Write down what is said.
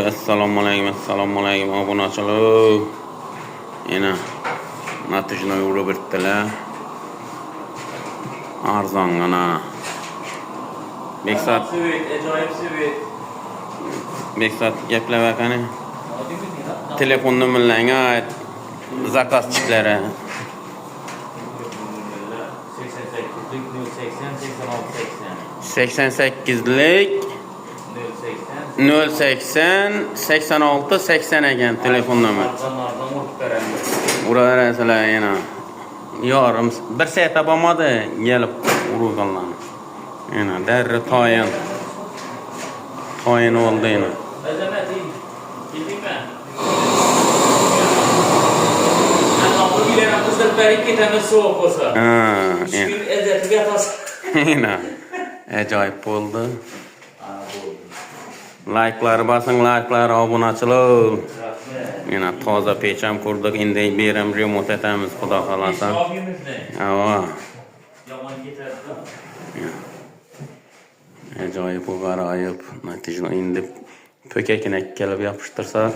Assalomu alaykum obunachilar. Yana natijani urib bitdilar. Arzongana. Beksat ajoyib suvet. Beksat gaplab qani. Telefon nomerlaringa zakazchiklari 88lik 080 86 80 ekan telefon nomeri. Uraverasizlar yana. Yorim bir saat bo'lmadi kelib urganlar. Yana darra toyin oldu yana. Yana ajoyib bo'ldi. Like'lar basing, like'lar obunachilar. Yana toza pecham qurdik, endi beram remont etamiz, xudo xolasa. Ajoyib va g'aroyib natijani endi po'kakini kelib yopishtirsak